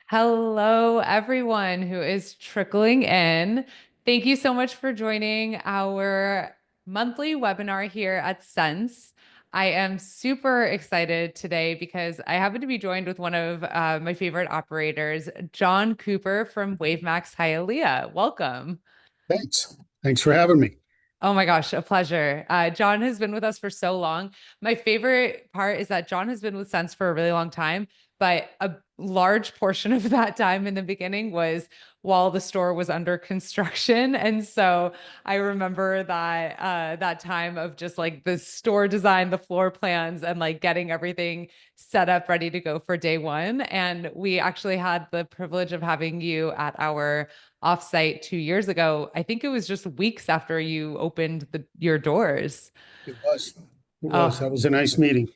Hello, everyone who is trickling in. Thank you so much for joining our monthly webinar here at Sense. I am super excited today because I happen to be joined with one of my favorite operators, John Cooper from WaveMax Hialeah. Welcome. Thanks. Thanks for having me. Oh my gosh, a pleasure. John has been with us for so long. My favorite part is that John has been with Sense for a really long time, but a large portion of that time in the beginning was while the store was under construction. And so I remember that time of just like the store design, the floor plans, and like getting everything set up ready to go for day one. And we actually had the privilege of having you at our offsite 2 years ago. I think it was just weeks after you opened your doors. It was. It was. Oh, That was a nice meeting.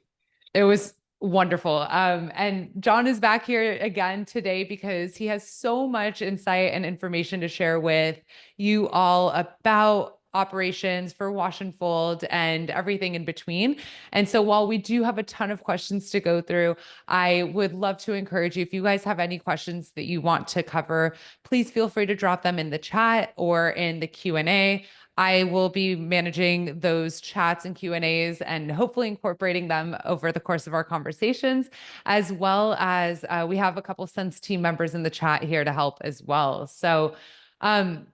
it was wonderful. And John is back here again today because he has so much insight and information to share with you all about operations for Wash and Fold and everything in between. And so while we do have a ton of questions to go through, I would love to encourage you, if you guys have any questions that you want to cover, please feel free to drop them in the chat or in the Q&A. I will be managing those chats and Q&As and hopefully incorporating them over the course of our conversations, as well as we have a couple Sense team members in the chat here to help as well. So um,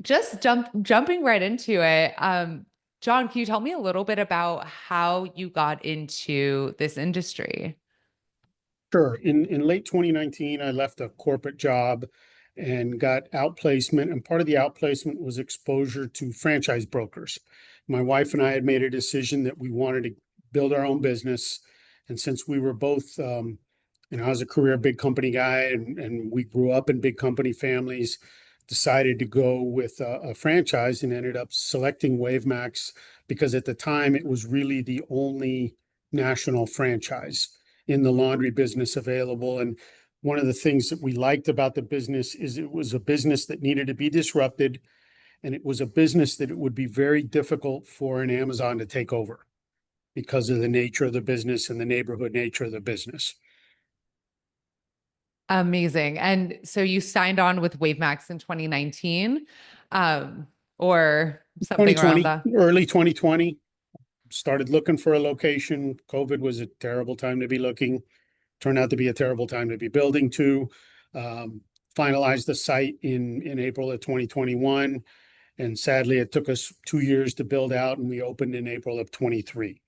just jumping right into it. John, can you tell me a little bit about how you got into this industry? Sure. In late 2019, I left a corporate job and got outplacement. And part of the outplacement was exposure to franchise brokers. My wife and I had made a decision that we wanted to build our own business. And since we were both, I was a career big company guy and we grew up in big company families, decided to go with a franchise and ended up selecting WaveMax because at the time it was really the only national franchise in the laundry business available. And one of the things that we liked about the business is it was a business that needed to be disrupted, and it was a business that it would be very difficult for an Amazon to take over because of the nature of the business and the neighborhood nature of the business. Amazing. And so you signed on with WaveMax in 2019, or something around 2020, that. early 2020, started looking for a location. COVID was a terrible time to be looking, turned out to be a terrible time to be building too. Finalized the site in April of 2021. And sadly, it took us 2 years to build out, and we opened in April of 23.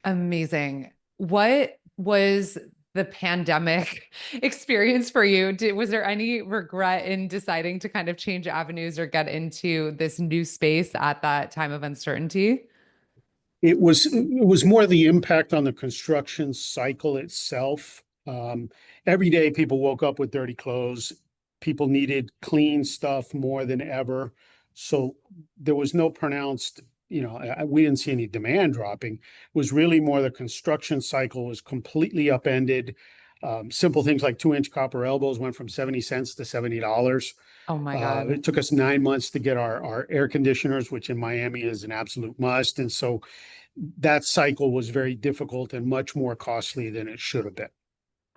Amazing. What was the pandemic experience for you? Was there any regret in deciding to kind of change avenues or get into this new space at that time of uncertainty? It was more the impact on the construction cycle itself. Every day people woke up with dirty clothes. People needed clean stuff more than ever. So there was no pronounced, we didn't see any demand dropping. It was really more the construction cycle was completely upended. Simple things like 2-inch copper elbows went from 70 cents to $70. Oh my God. It took us 9 months to get our air conditioners, which in Miami is an absolute must. And so that cycle was very difficult and much more costly than it should have been.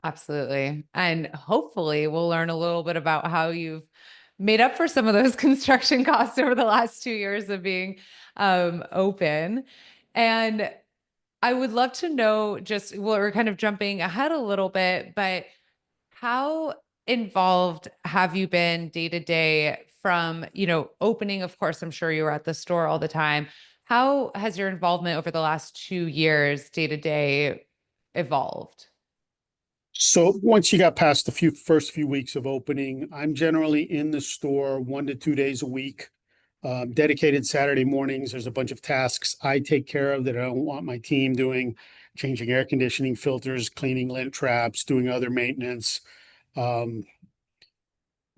Absolutely. And hopefully we'll learn a little bit about how you've made up for some of those construction costs over the last 2 years of being open. And I would love to know, just, well, we're kind of jumping ahead a little bit, but how involved have you been day to day from, opening? Of course, I'm sure you were at the store all the time. How has your involvement over the last 2 years day to day evolved? So once you got past the first few weeks of opening, I'm generally in the store 1 to 2 days a week. Dedicated Saturday mornings. There's a bunch of tasks I take care of that I don't want my team doing, changing air conditioning filters, cleaning lint traps, doing other maintenance. Um,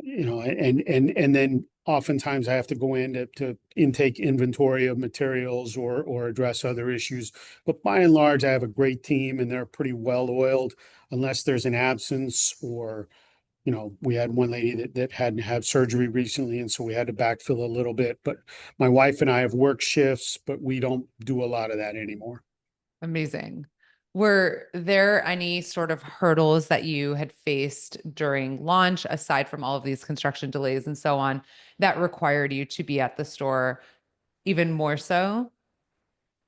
and then oftentimes I have to go in to intake inventory of materials or address other issues. But by and large, I have a great team and they're pretty well oiled, unless there's an absence or we had one lady that hadn't had surgery recently, and so we had to backfill a little bit. But my wife and I have work shifts, but we don't do a lot of that anymore. Amazing. Were there any sort of hurdles that you had faced during launch, aside from all of these construction delays and so on, that required you to be at the store even more so?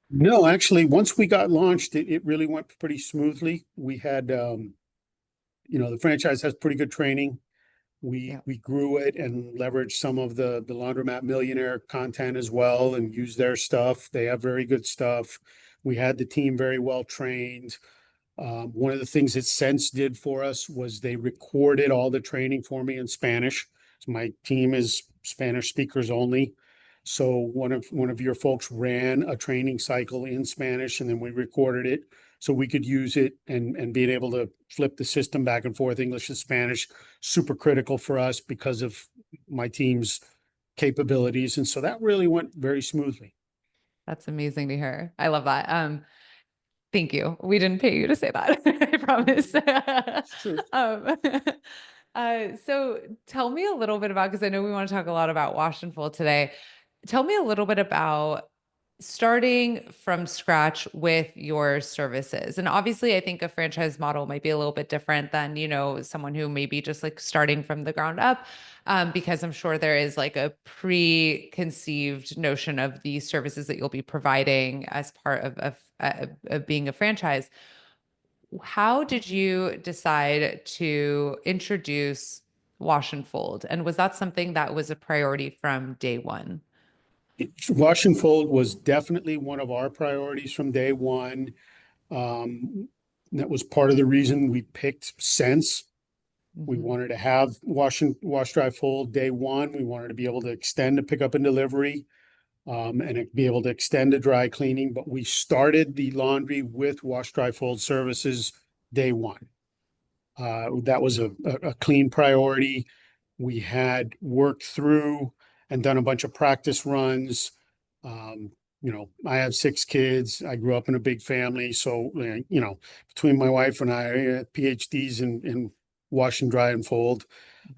No, actually, once we got launched, it really went pretty smoothly. We had, the franchise has pretty good training. We Yeah. we grew it and leveraged some of the laundromat millionaire content as well and used their stuff. They have very good stuff. We had the team very well trained. One of the things that Sense did for us was they recorded all the training for me in Spanish. So my team is Spanish speakers only. So one of your folks ran a training cycle in Spanish, and then we recorded it so we could use it and being able to flip the system back and forth, English to Spanish, super critical for us because of my team's capabilities. And so that really went very smoothly. That's amazing to hear. I love that. Thank you. We didn't pay you to say that. I promise. Sure. um, so tell me a little bit about, because I know we want to talk a lot about Wash and Fold today. Tell me a little bit about starting from scratch with your services. And obviously, I think a franchise model might be a little bit different than, someone who may be just like starting from the ground up, because I'm sure there is like a preconceived notion of the services that you'll be providing as part of being a franchise. How did you decide to introduce Wash and Fold? And was that something that was a priority from day one? Wash and Fold was definitely one of our priorities from day one. That was part of the reason we picked Sense. We Mhm. wanted to have wash, dry, fold day one. We wanted to be able to extend to pickup and delivery, and be able to extend to dry cleaning. But we started the laundry with wash, dry, fold services day one. That was a clean priority. We had worked through and done a bunch of practice runs. I have 6 kids. I grew up in a big family. So, between my wife and I, PhDs in wash and dry and fold.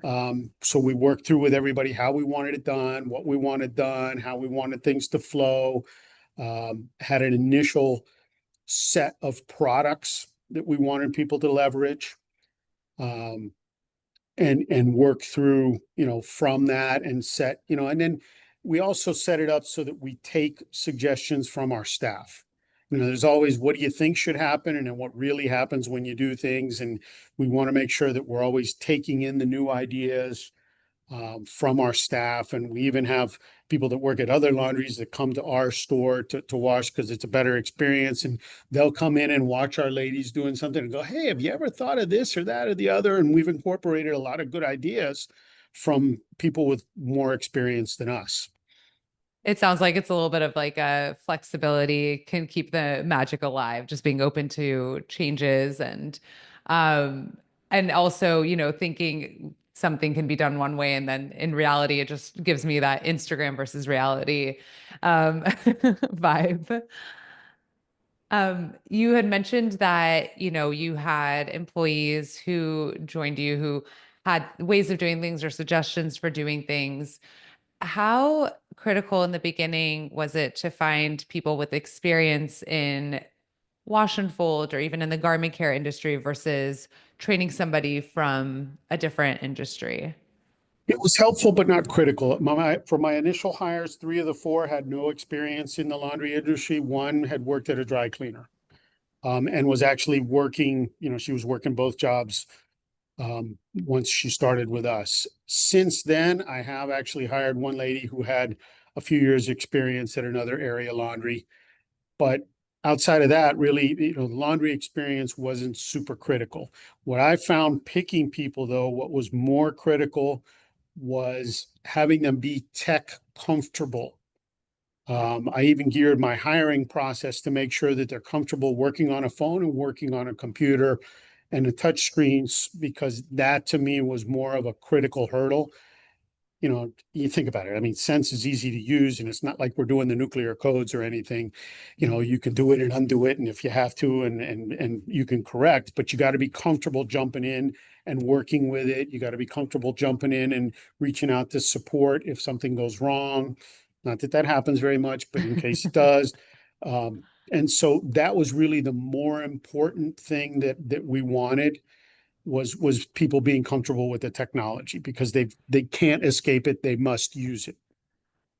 So we worked through with everybody how we wanted it done, what we wanted done, how we wanted things to flow. Had an initial set of products that we wanted people to leverage. Um, and work through, from that and set, and then we also set it up so that we take suggestions from our staff. There's always what do you think should happen and then what really happens when you do things. And we want to make sure that we're always taking in the new ideas from our staff. And we even have people that work at other laundries that come to our store to wash because it's a better experience. And they'll come in and watch our ladies doing something and go, hey, have you ever thought of this or that or the other? And we've incorporated a lot of good ideas from people with more experience than us. It sounds like it's a little bit of like a flexibility can keep the magic alive, just being open to changes um and also, thinking something can be done one way and then in reality it just gives me that Instagram versus reality vibe. You had mentioned that, you had employees who joined you who had ways of doing things or suggestions for doing things. How critical in the beginning was it to find people with experience in wash and fold or even in the garment care industry versus training somebody from a different industry? It was helpful, but not critical. For my initial hires, 3 of the 4 had no experience in the laundry industry. One had worked at a dry cleaner, and was actually working, she was working both jobs once she started with us. Since then, I have actually hired one lady who had a few years experience at another area laundry. But outside of that, really, the laundry experience wasn't super critical. What I found picking people, though, what was more critical was having them be tech comfortable. I even geared my hiring process to make sure that they're comfortable working on a phone and working on a computer and the touch screens, because that to me was more of a critical hurdle. You think about it. I mean, Sense is easy to use, and it's not like we're doing the nuclear codes or anything. You can do it and undo it, and if you have to, and you can correct, but you got to be comfortable jumping in and working with it. You got to be comfortable jumping in and reaching out to support if something goes wrong. Not that that happens very much, but in case it does. And so that was really the more important thing that we wanted was people being comfortable with the technology because they can't escape it. They must use it.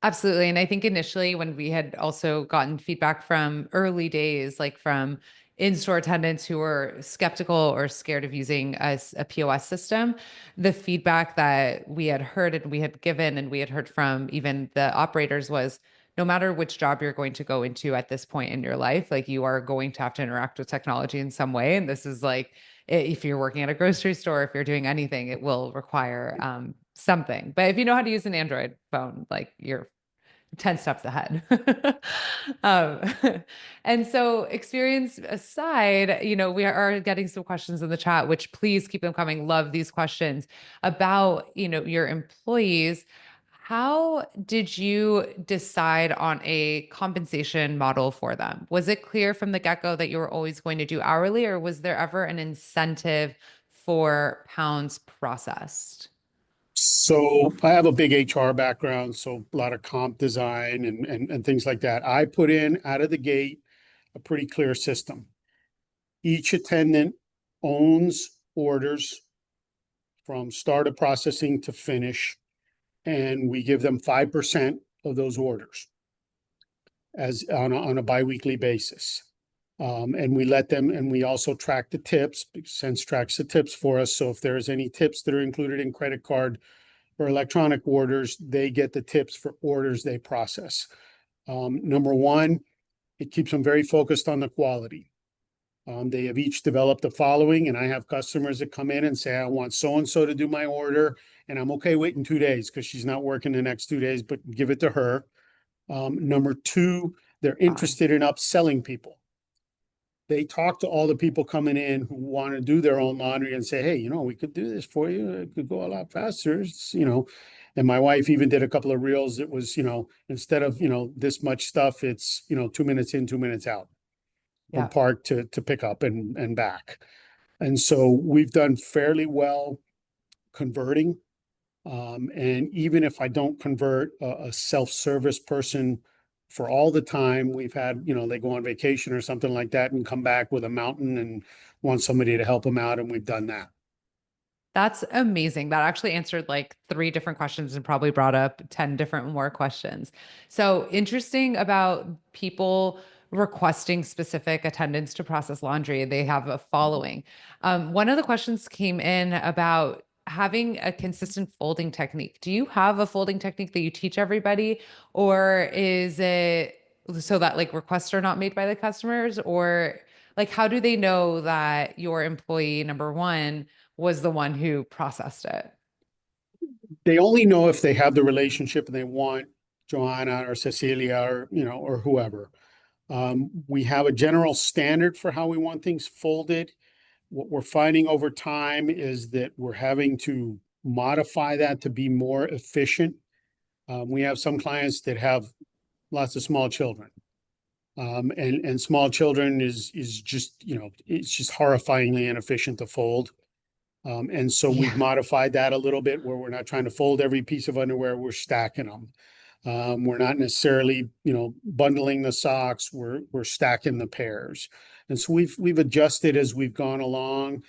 Absolutely. And I think initially, when we had also gotten feedback from early days, like from in-store attendants who were skeptical or scared of using a POS system, the feedback that we had heard and we had given and we had heard from even the operators was no matter which job you're going to go into at this point in your life, like you are going to have to interact with technology in some way. And this is like, if you're working at a grocery store, if you're doing anything, it will require something. But if you know how to use an Android phone, like you're 10 steps ahead. um, and so, experience aside, we are getting some questions in the chat, which please keep them coming. Love these questions about, your employees. How did you decide on a compensation model for them? Was it clear from the get-go that you were always going to do hourly, or was there ever an incentive for pounds processed? So I have a big HR background, so a lot of comp design and things like that. I put in out of the gate a pretty clear system. Each attendant owns orders from start of processing to finish, and we give them 5% of those orders as on a biweekly basis. And we let them, and we also track the tips. Sense tracks the tips for us. So if there's any tips that are included in credit card or electronic orders, they get the tips for orders they process. Number one, it keeps them very focused on the quality. They have each developed the following, and I have customers that come in and say, I want so and so to do my order, and I'm okay waiting 2 days because she's not working the next 2 days, but give it to her. Number two, they're Wow. interested in upselling people. They talk to all the people coming in who want to do their own laundry and say, hey, we could do this for you. It could go a lot faster. And my wife even did a couple of reels. It was, instead of, this much stuff, it's, 2 minutes in, 2 minutes out from Yeah. park to pick up and back. And so we've done fairly well converting. And even if I don't convert a self-service person for all the time, we've had, they go on vacation or something like that and come back with a mountain and want somebody to help them out. And we've done that. That's amazing. That actually answered like three different questions and probably brought up 10 different more questions. So interesting about people requesting specific attendance to process laundry. They have a following. One of the questions came in about having a consistent folding technique. Do you have a folding technique that you teach everybody, or is it so that like requests are not made by the customers, or like how do they know that your employee number one was the one who processed it? They only know if they have the relationship and they want Joanna or Cecilia or, or whoever. We have a general standard for how we want things folded. What we're finding over time is that we're having to modify that to be more efficient. We have some clients that have lots of small children. And small children is just, it's just horrifyingly inefficient to fold. And so we've Yeah. modified that a little bit where we're not trying to fold every piece of underwear, we're stacking them. We're not necessarily, bundling the socks, we're stacking the pairs. And so we've adjusted as we've gone along.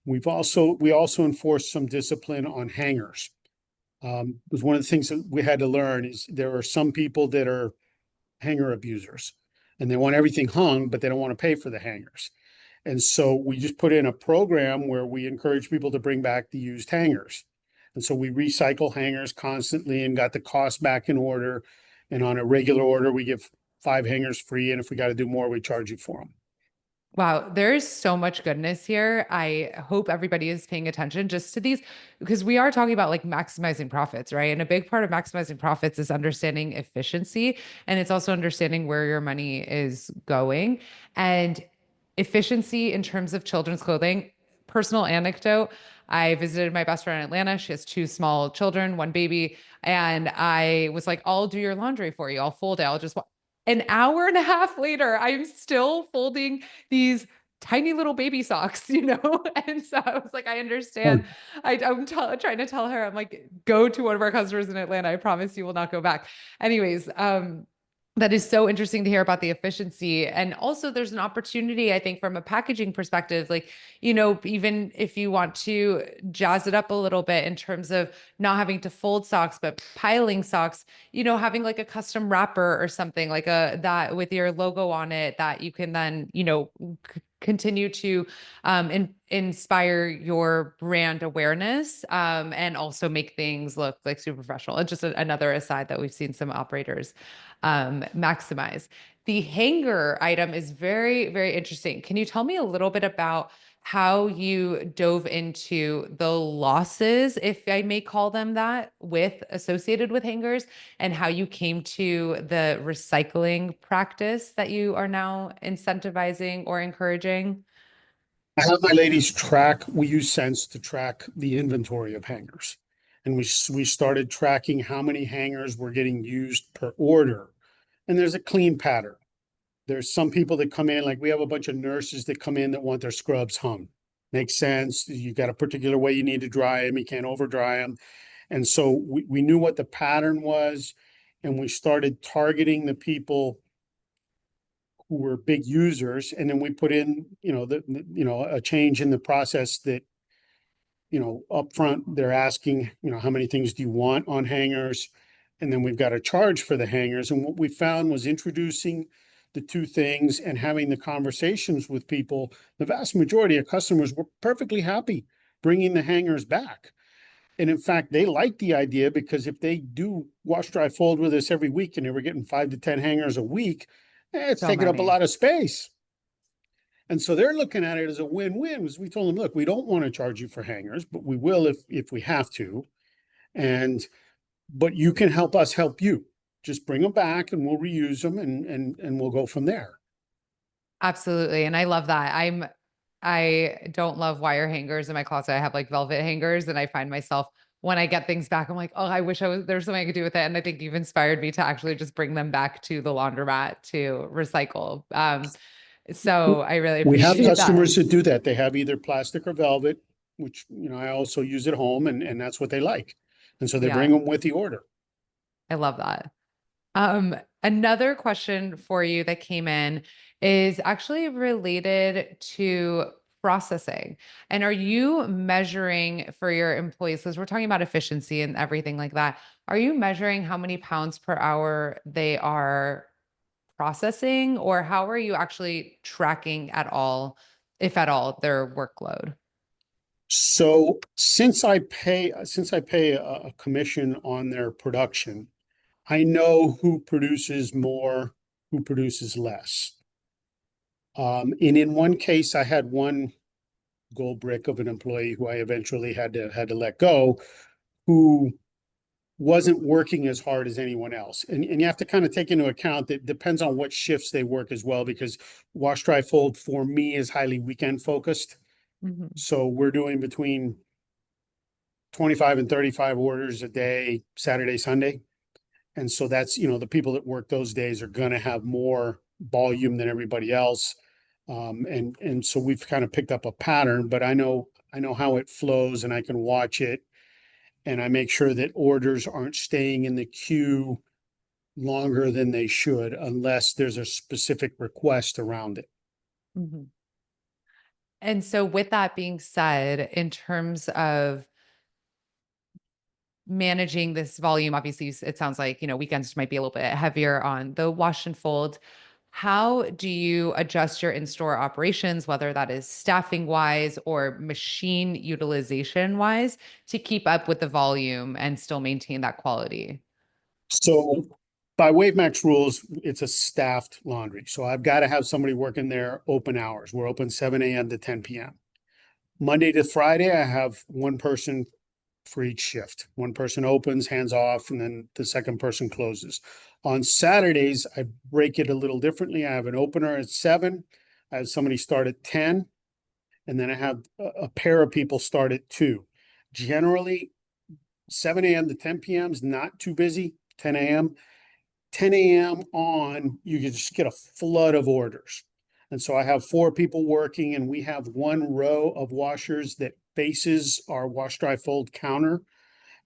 We also enforced some discipline on hangers. Because one of the things that we had to learn is there are some people that are hanger abusers and they want everything hung, but they don't want to pay for the hangers. And so we just put in a program where we encourage people to bring back the used hangers. And so we recycle hangers constantly and got the cost back in order. And on a regular order, we give 5 hangers free. And if we got to do more, we charge you for them. Wow, there's so much goodness here. I hope everybody is paying attention just to these because we are talking about like maximizing profits, right? And a big part of maximizing profits is understanding efficiency and it's also understanding where your money is going. And efficiency in terms of children's clothing, personal anecdote. I visited my best friend in Atlanta. She has two small children, one baby. And I was like, I'll do your laundry for you. I'll fold it. I'll just, an hour and a half later, I'm still folding these tiny little baby socks, And so I was like, I understand. Oh, Trying to tell her, I'm like, go to one of our customers in Atlanta. I promise you will not go back. Anyways, That is so interesting to hear about the efficiency. And also, there's an opportunity, I think, from a packaging perspective, like, even if you want to jazz it up a little bit in terms of not having to fold socks, but piling socks, having like a custom wrapper or something like that with your logo on it that you can then, continue to inspire your brand awareness, and also make things look like super professional. It's just another aside that we've seen some operators maximize. The hanger item is very, very interesting. Can you tell me a little bit about how you dove into the losses, if I may call them that, with associated with hangers, and how you came to the recycling practice that you are now incentivizing or encouraging? I have my ladies track, we use Sense to track the inventory of hangers. And we started tracking how many hangers were getting used per order. And there's a clean pattern. There's some people that come in, like we have a bunch of nurses that come in that want their scrubs hung. Makes sense. You got a particular way you need to dry them. You can't over dry them. And so we knew what the pattern was, and we started targeting the people who were big users. And then we put in, a change in the process that, upfront they're asking, how many things do you want on hangers? And then we've got a charge for the hangers. And what we found was introducing the two things and having the conversations with people. The vast majority of customers were perfectly happy bringing the hangers back. And in fact, they like the idea because if they do wash, dry, fold with us every week and they were getting 5 to 10 hangers a week, it's So taking up a many. lot of space. And so they're looking at it as a win-win. Because we told them, look, we don't want to charge you for hangers, but we will if we have to. And but you can help us help you. Just bring them back and we'll reuse them and we'll go from there. Absolutely. And I love that. I don't love wire hangers in my closet. I have like velvet hangers, and I find myself when I get things back, I'm like, oh, I wish there's something I could do with it. And I think you've inspired me to actually just bring them back to the laundromat to recycle. So I really We have appreciate that. customers that do that. They have either plastic or velvet, which I also use at home, and that's what they like. And so they bring Yeah, them with the order. I love that. Another question for you that came in is actually related to processing. And are you measuring for your employees? Because we're talking about efficiency and everything like that. Are you measuring how many pounds per hour they are processing, or how are you actually tracking at all, if at all, their workload? So since I pay a commission on their production, I know who produces more, who produces less. And in one case, I had one gold brick of an employee who I eventually had to let go, who wasn't working as hard as anyone else. And you have to kind of take into account that depends on what shifts they work as well, because wash, dry, fold for me is highly weekend focused. Mhm. So we're doing between 25 and 35 orders a day, Saturday, Sunday. And so that's, the people that work those days are going to have more volume than everybody else. And so we've kind of picked up a pattern, but I know how it flows and I can watch it, and I make sure that orders aren't staying in the queue longer than they should unless there's a specific request around it. Mhm. And so, with that being said, in terms of managing this volume, obviously it sounds like weekends might be a little bit heavier on the wash and fold. How do you adjust your in-store operations, whether that is staffing wise or machine utilization wise, to keep up with the volume and still maintain that quality? So by WaveMax rules, it's a staffed laundry. So I've got to have somebody working there open hours. We're open 7 a.m. to 10 p.m. Monday to Friday, I have one person for each shift. One person opens, hands off, and then the second person closes. On Saturdays, I break it a little differently. I have an opener at 7. I have somebody start at 10, and then I have a pair of people start at 2. Generally, 7 a.m. to 10 p.m. is not too busy. 10 a.m. 10 a.m. on, you can just get a flood of orders. And so I have 4 people working, and we have one row of washers that faces our wash, dry, fold counter.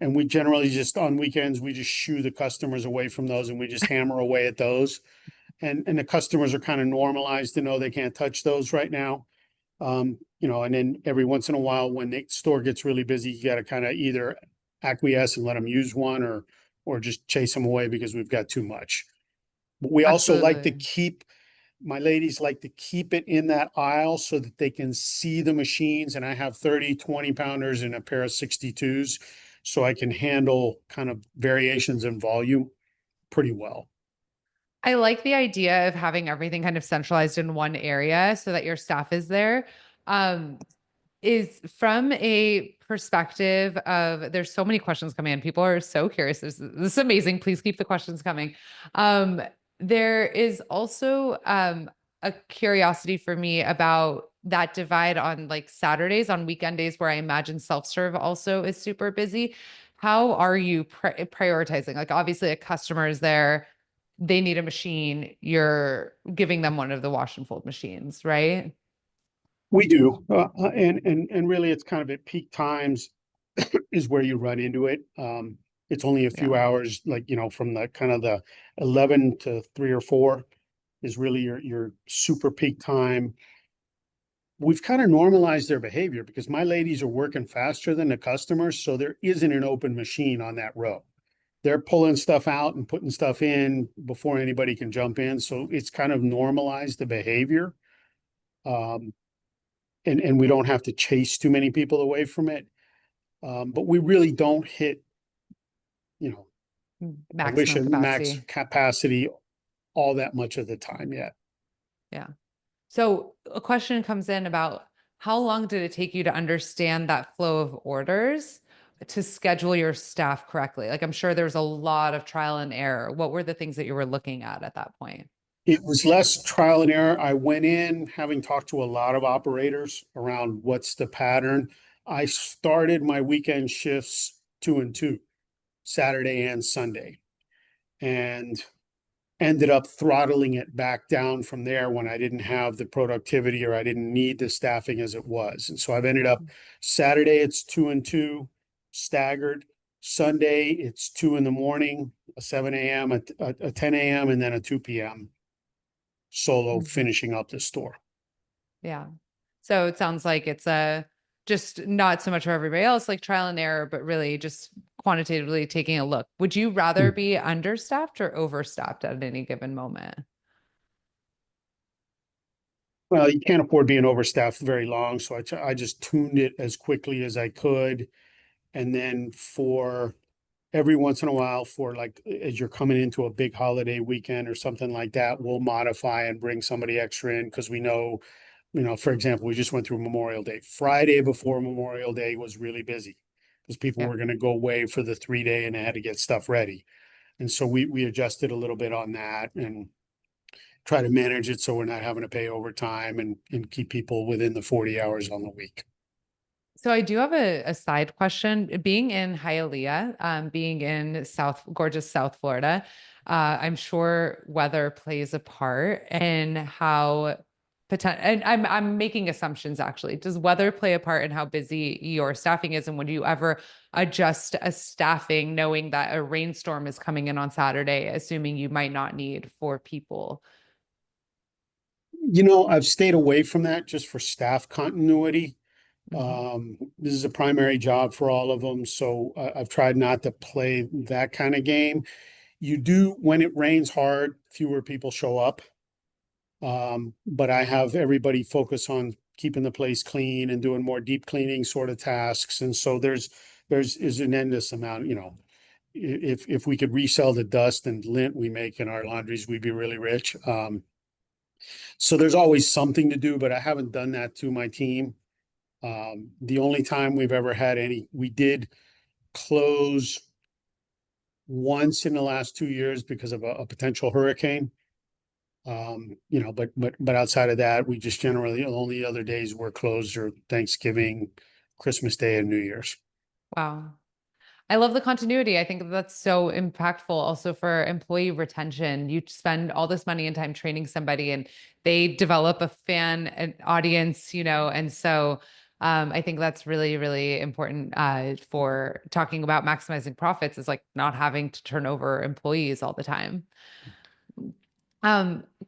And we generally just on weekends, we just shoo the customers away from those and we just hammer away at those. And the customers are kind of normalized to know they can't touch those right now. And then every once in a while, when the store gets really busy, you got to kind of either acquiesce and let them use one or just chase them away because we've got too much. But we also like to Absolutely. keep my ladies like to keep it in that aisle so that they can see the machines. And I have 30, 20 pounders and a pair of 62s. So I can handle kind of variations in volume pretty well. I like the idea of having everything kind of centralized in one area so that your staff is there. Um, is from a perspective of there's so many questions coming in. People are so curious. This is amazing. Please keep the questions coming. Um, there is also a curiosity for me about that divide on like Saturdays, on weekend days, where I imagine self-serve also is super busy. How are you prioritizing? Like, obviously, a customer is there, they need a machine, you're giving them one of the wash and fold machines, right? We do. And really it's kind of at peak times is where you run into it. It's only a few Yeah. hours, like, from the kind of the 11 to 3 or 4 is really your super peak time. We've kind of normalized their behavior because my ladies are working faster than the customers. So there isn't an open machine on that row. They're pulling stuff out and putting stuff in before anybody can jump in. So it's kind of normalized the behavior. Um, and we don't have to chase too many people away from it. But we really don't hit, you know, I wish Maximum a max capacity. capacity all that much of the time yet. Yeah. So a question comes in about how long did it take you to understand that flow of orders to schedule your staff correctly? Like, I'm sure there's a lot of trial and error. What were the things that you were looking at that point? It was less trial and error. I went in having talked to a lot of operators around what's the pattern. I started my weekend shifts 2 and 2, Saturday and Sunday, and ended up throttling it back down from there when I didn't have the productivity or I didn't need the staffing as it was. And so I've ended up Saturday, it's 2 and 2 staggered. Sunday, it's 2 in the morning, a 7 a.m., a 10 a.m., and then a 2 p.m. solo Mhm. finishing up the store. Yeah. So it sounds like it's a just not so much for everybody else, like trial and error, but really just quantitatively taking a look. Would you rather Mm. be understaffed or overstaffed at any given moment? Well, you can't afford being overstaffed very long, so I just tuned it as quickly as I could. And then for every once in a while, for like as you're coming into a big holiday weekend or something like that, we'll modify and bring somebody extra in because we know, for example, we just went through Memorial Day. Friday before Memorial Day was really busy because people Yeah. were going to go away for the 3 day and they had to get stuff ready. And so we adjusted a little bit on that and try to manage it so we're not having to pay overtime and keep people within the 40 hours on the week. So I do have a side question. Being in Hialeah, being in gorgeous South Florida, I'm sure weather plays a part in how and I'm making assumptions actually. Does weather play a part in how busy your staffing is? And would you ever adjust a staffing knowing that a rainstorm is coming in on Saturday, assuming you might not need 4 people? I've stayed away from that just for staff continuity. Mhm. This is a primary job for all of them, so I've tried not to play that kind of game. You do, when it rains hard, fewer people show up. But I have everybody focus on keeping the place clean and doing more deep cleaning sort of tasks. And so there's is an endless amount, if we could resell the dust and lint we make in our laundries, we'd be really rich. So there's always something to do, but I haven't done that to my team. The only time we've ever had we did close once in the last 2 years because of a potential hurricane. But outside of that, we just generally, the only other days we're closed are Thanksgiving, Christmas Day, and New Year's. Wow. I love the continuity. I think that's so impactful also for employee retention. You spend all this money and time training somebody and they develop a fan and audience, and so I think that's really, really important for talking about maximizing profits, is like not having to turn over employees all the time.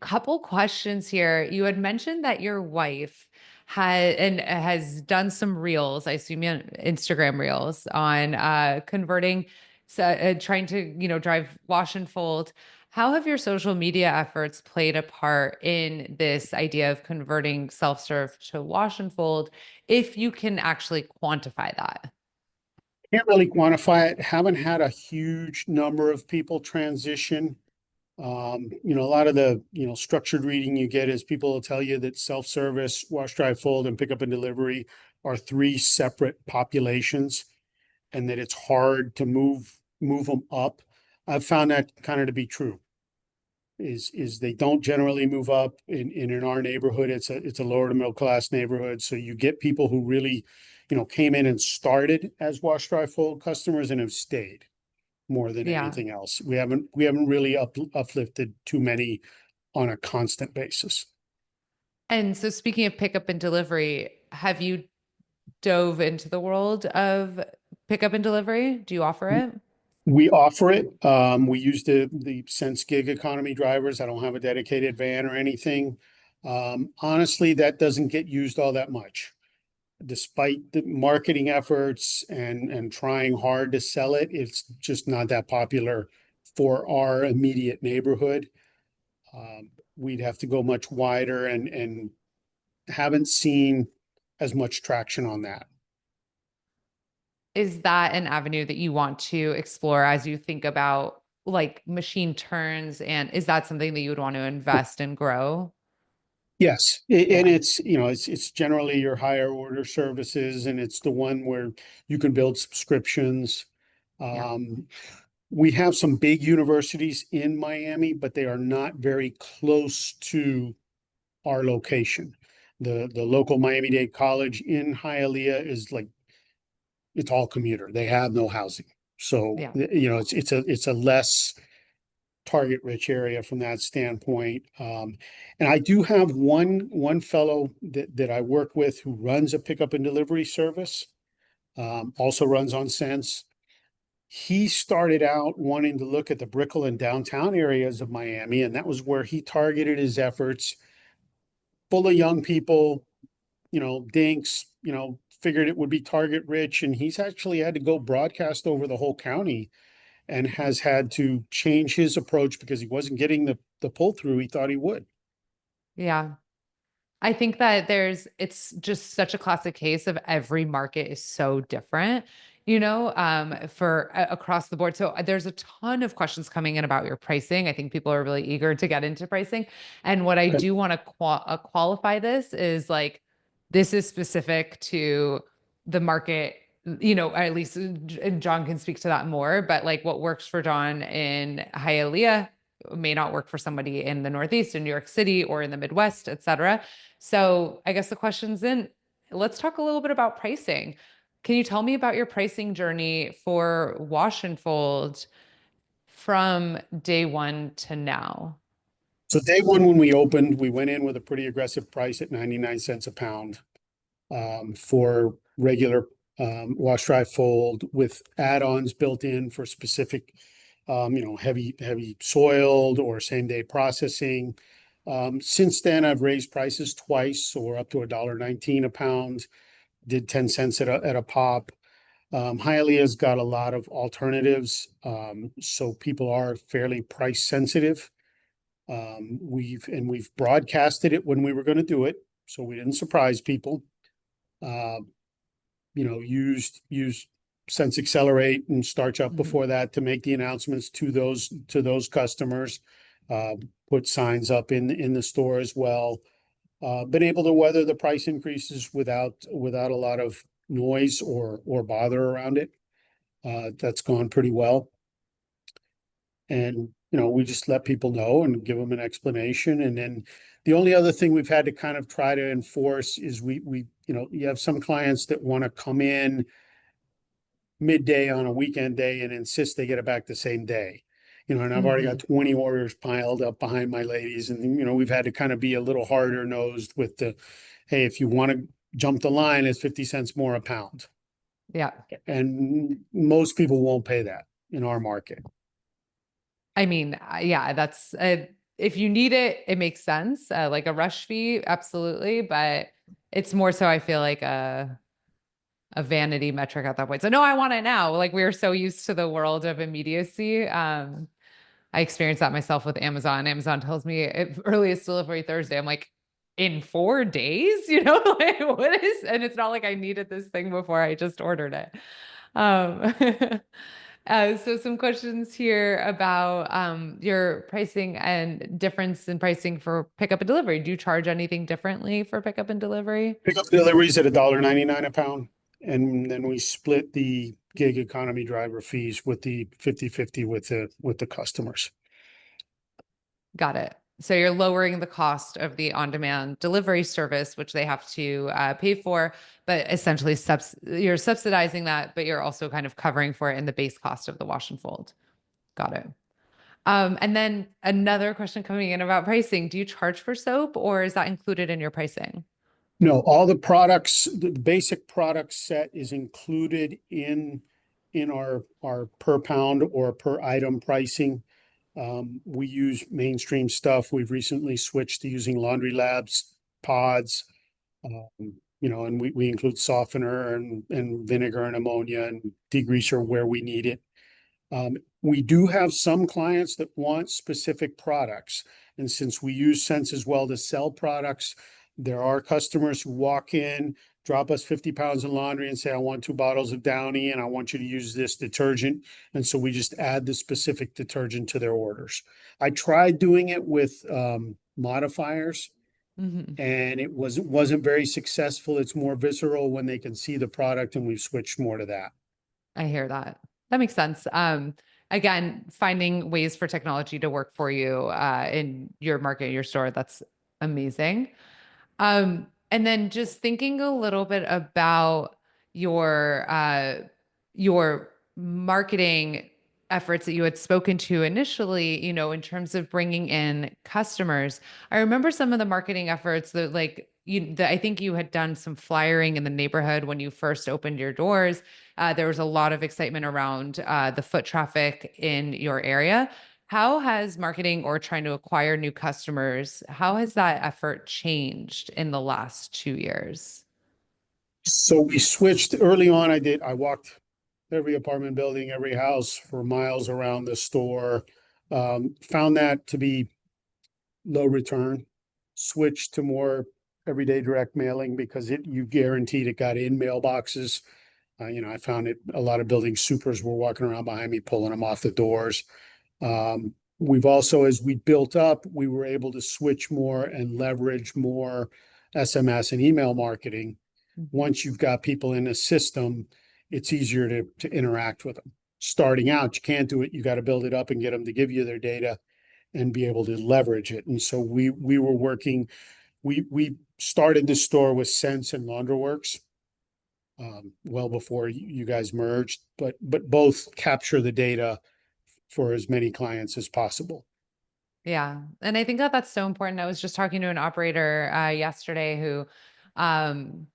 Couple questions here. You had mentioned that your wife has done some reels, I assume Instagram reels on converting, so trying to, drive wash and fold. How have your social media efforts played a part in this idea of converting self-serve to wash and fold, if you can actually quantify that? Can't really quantify it. Haven't had a huge number of people transition. A lot of the, structured reading you get is people will tell you that self-service, wash, dry, fold, and pickup and delivery are three separate populations, and that it's hard to move them up. I've found that kind of to be true. Is they don't generally move up in our neighborhood. It's a lower to middle class neighborhood. So you get people who really, came in and started as wash, dry, fold customers and have stayed more than Yeah. anything else. We haven't really uplifted too many on a constant basis. And so speaking of pickup and delivery, have you dove into the world of pickup and delivery? Do you offer it? We offer it. We use the Sense gig economy drivers. I don't have a dedicated van or anything. Honestly, that doesn't get used all that much. Despite the marketing efforts and trying hard to sell it, it's just not that popular for our immediate neighborhood. We'd have to go much wider and haven't seen as much traction on that. Is that an avenue that you want to explore as you think about like machine turns? And is that something that you would want to invest and grow? Yes, and Yeah. it's generally your higher order services, and it's the one where you can build subscriptions. Yeah. Um, we have some big universities in Miami, but they are not very close to our location. The local Miami-Dade College in Hialeah is like it's all commuter. They have no housing. So, Yeah. it's a less target rich area from that standpoint. And I do have one fellow that I work with who runs a pickup and delivery service, also runs on Sense. He started out wanting to look at the Brickell and downtown areas of Miami, and that was where he targeted his efforts. Full of young people, dinks, figured it would be target rich, and he's actually had to go broadcast over the whole county and has had to change his approach because he wasn't getting the pull through he thought he would. Yeah. I think that it's just such a classic case of every market is so different, for across the board. So there's a ton of questions coming in about your pricing. I think people are really eager to get into pricing. And what I Okay. do want to qualify this is like, this is specific to the market, at least and John can speak to that more, but like what works for John in Hialeah may not work for somebody in the Northeast, in New York City, or in the Midwest, et cetera. So I guess the question's in, let's talk a little bit about pricing. Can you tell me about your pricing journey for wash and fold from day one to now? So day one, when we opened, we went in with a pretty aggressive price at 99 cents a pound for regular wash, dry, fold with add-ons built in for specific, heavy soiled or same day processing. Since then, I've raised prices twice, so we're up to $1.19 a pound. Did 10 cents at a pop. Hialeah's got a lot of alternatives, so people are fairly price sensitive. We've broadcasted it when we were going to do it, so we didn't surprise people. Uh, used Sense Accelerate and Starch Up Mhm. before that to make the announcements to those customers. Uh, put signs up in the store as well. Been able to weather the price increases without a lot of noise or bother around it. That's gone pretty well. And, we just let people know and give them an explanation. And then the only other thing we've had to kind of try to enforce is you have some clients that want to come in midday on a weekend day and insist they get it back the same day. And I've already got Mhm. 20 orders piled up behind my ladies. And, we've had to kind of be a little harder nosed with hey, if you want to jump the line, it's 50 cents more a pound. Yeah. And most people won't pay that in our market. I mean, yeah, that's if you need it, it makes sense. Like a rush fee, absolutely, but it's more so I feel like a vanity metric at that point. So no, I want it now. Like we are so used to the world of immediacy. I experienced that myself with Amazon. Amazon tells me earliest delivery Thursday. I'm like, in 4 days, like what is, and it's not like I needed this thing before I just ordered it. Um, so some questions here about your pricing and difference in pricing for pickup and delivery. Do you charge anything differently for pickup and delivery? Pickup deliveries at $1.99 a pound. And then we split the gig economy driver fees with the 50/50 with the customers. Got it. So you're lowering the cost of the on-demand delivery service, which they have to pay for, but essentially you're subsidizing that, but you're also kind of covering for it in the base cost of the wash and fold. Got it. And then another question coming in about pricing. Do you charge for soap or is that included in your pricing? No, all the products, the basic product set is included in our per pound or per item pricing. We use mainstream stuff. We've recently switched to using Laundry Labs pods, and we include softener and vinegar and ammonia and degreaser where we need it. We do have some clients that want specific products. And since we use Sense as well to sell products, there are customers who walk in, drop us 50 pounds of laundry and say, I want 2 bottles of Downy and I want you to use this detergent. And so we just add the specific detergent to their orders. I tried doing it with modifiers Mhm. and it wasn't very successful. It's more visceral when they can see the product, and we've switched more to that. I hear that. That makes sense. Again, finding ways for technology to work for you in your market, your store, that's amazing. And then just thinking a little bit about your your marketing efforts that you had spoken to initially, in terms of bringing in customers. I remember some of the marketing efforts that I think you had done some flyering in the neighborhood when you first opened your doors. There was a lot of excitement around the foot traffic in your area. How has marketing or trying to acquire new customers, how has that effort changed in the last 2 years? So we switched early on. I walked every apartment building, every house for miles around the store. Found that to be low return. Switched to more everyday direct mailing because you guaranteed it got in mailboxes. I found it a lot of building supers were walking around behind me, pulling them off the doors. We've also, as we built up, we were able to switch more and leverage more SMS and email marketing. Mhm. Once you've got people in a system, it's easier to interact with them. Starting out, you can't do it. You got to build it up and get them to give you their data and be able to leverage it. And so we were working. We started the store with Sense and Laundroworks well before you guys merged, but both capture the data for as many clients as possible. Yeah. And I think that that's so important. I was just talking to an operator yesterday who um,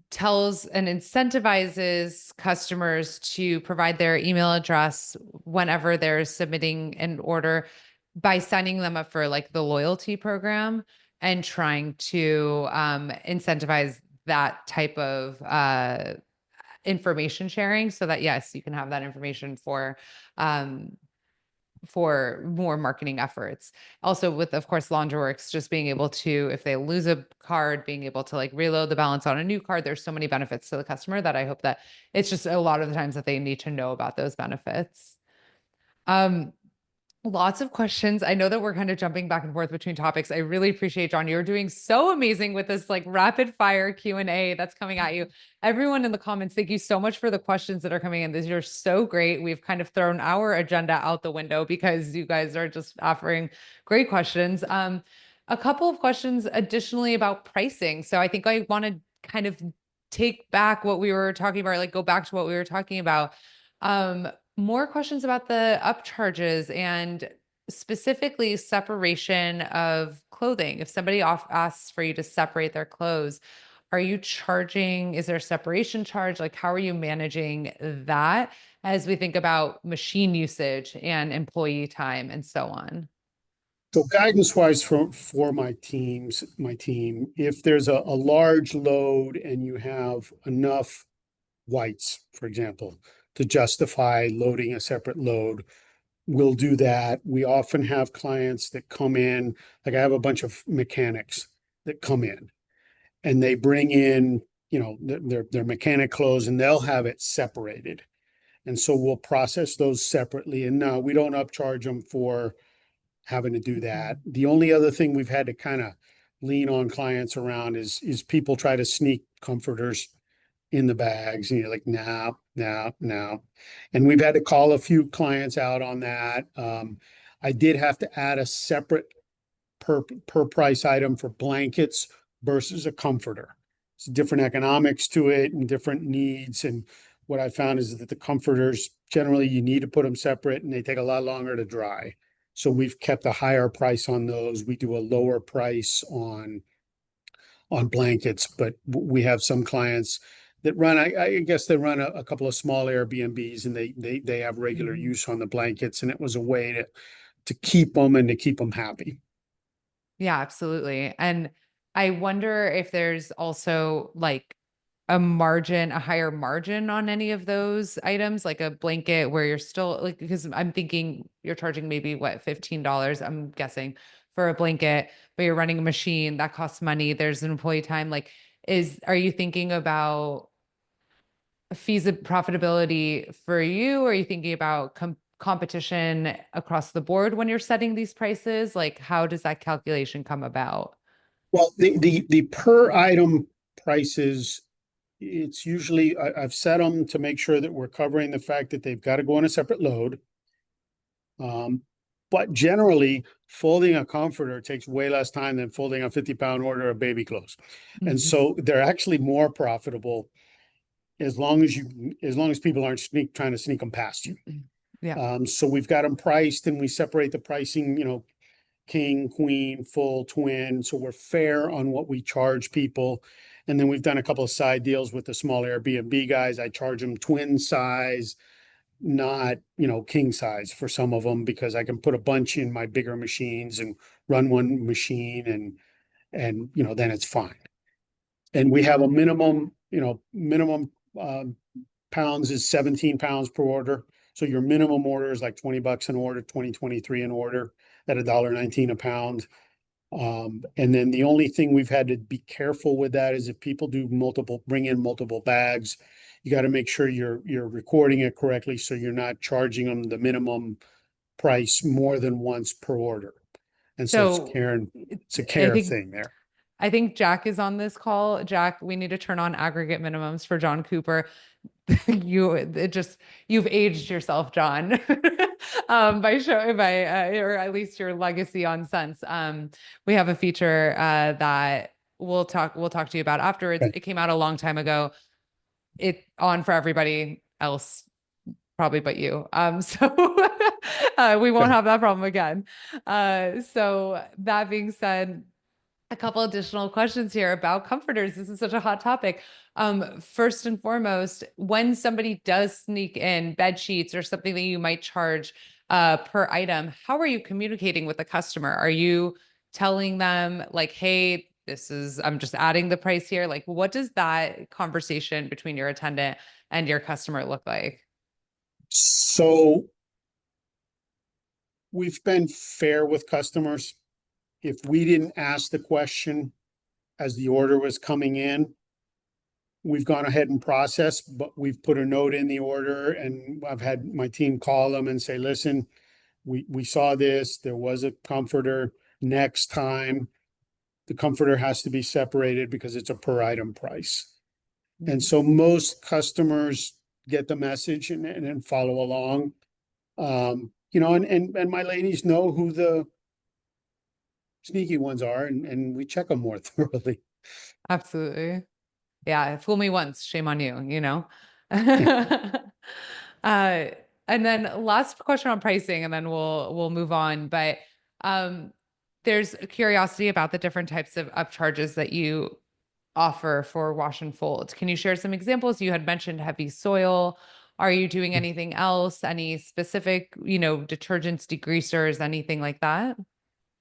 tells and incentivizes customers to provide their email address whenever they're submitting an order by signing them up for like the loyalty program and trying to incentivize that type of information sharing so that yes, you can have that information um, for more marketing efforts. Also with, of course, Laundryworks, just being able to, if they lose a card, being able to like reload the balance on a new card. There's so many benefits to the customer that I hope that it's just a lot of the times that they need to know about those benefits. Um, Lots of questions. I know that we're kind of jumping back and forth between topics. I really appreciate, John. You're doing so amazing with this like rapid fire Q&A that's coming at you. Everyone in the comments, thank you so much for the questions that are coming in. These are so great. We've kind of thrown our agenda out the window because you guys are just offering great questions. A couple of questions additionally about pricing. So I think I want to kind of take back what we were talking about, like go back to what we were talking about. More questions about the upcharges and specifically separation of clothing. If somebody asks for you to separate their clothes, are you charging? Is there a separation charge? Like, how are you managing that as we think about machine usage and employee time and so on? So guidance wise for my team, if there's a large load and you have enough whites, for example, to justify loading a separate load, we'll do that. We often have clients that come in, like I have a bunch of mechanics that come in and they bring in, their mechanic clothes and they'll have it separated. And so we'll process those separately. And no, we don't upcharge them for having to do that. Mhm. The only other thing we've had to kind of lean on clients around is people try to sneak comforters in the bags, and you're like, no, no, no. And we've had to call a few clients out on that. I did have to add a separate per price item for blankets versus a comforter. It's different economics to it and different needs. And what I found is that the comforters generally you need to put them separate and they take a lot longer to dry. So we've kept a higher price on those. We do a lower price on blankets, but we have some clients that run, I guess they run a couple of small Airbnbs and they have regular Mhm. use on the blankets. And it was a way to keep them and to keep them happy. Yeah, absolutely. And I wonder if there's also like a margin, a higher margin on any of those items, like a blanket where you're still like, because I'm thinking you're charging maybe what, $15, I'm guessing, for a blanket, but you're running a machine that costs money. There's an employee time. Like, are you thinking about fees of profitability for you? Or are you thinking about competition across the board when you're setting these prices? Like, how does that calculation come about? Well, the per item prices, it's usually I've set them to make sure that we're covering the fact that they've got to go on a separate load. But generally, folding a comforter takes way less time than folding a 50-pound order of baby clothes. And Mhm. so they're actually more profitable as long as people aren't trying to sneak them past you. Yeah. So we've got them priced and we separate the pricing, king, queen, full, twin. So we're fair on what we charge people. And then we've done a couple of side deals with the small Airbnb guys. I charge them twin size, not, king size for some of them because I can put a bunch in my bigger machines and run one machine and then it's fine. And we have a minimum pounds is 17 pounds per order. So your minimum order is like 20 bucks an order, 23 an order at $1.19 a pound. And then the only thing we've had to be careful with that is if people bring in multiple bags, you got to make sure you're recording it correctly so you're not charging them the minimum price more than once per order. And so So it's a I care think thing there. I think Jack is on this call. Jack, we need to turn on aggregate minimums for John Cooper. You've aged yourself, John, or at least your legacy on Sense. We have a feature that we'll talk to you about afterwards. Okay. It came out a long time ago. It on for everybody else probably but you. So we won't Okay. have that problem again. So that being said, a couple additional questions here about comforters. This is such a hot topic. First and foremost, when somebody does sneak in bed sheets or something that you might charge per item, how are you communicating with the customer? Are you telling them like, hey, I'm just adding the price here? Like, what does that conversation between your attendant and your customer look like? So we've been fair with customers. If we didn't ask the question as the order was coming in, we've gone ahead and processed, but we've put a note in the order and I've had my team call them and say, listen, we saw this, there was a comforter. Next time, the comforter has to be separated because it's a per item price. And so most customers get the message and follow along. And my ladies know who the sneaky ones are and we check them more thoroughly. Absolutely. Yeah, fool me once, shame on you, you know? Yeah. uh, And then last question on pricing, and then we'll move on. But um, there's a curiosity about the different types of upcharges that you offer for wash and fold. Can you share some examples? You had mentioned heavy soil. Are you doing anything else? Any specific, detergents, degreasers, anything like that?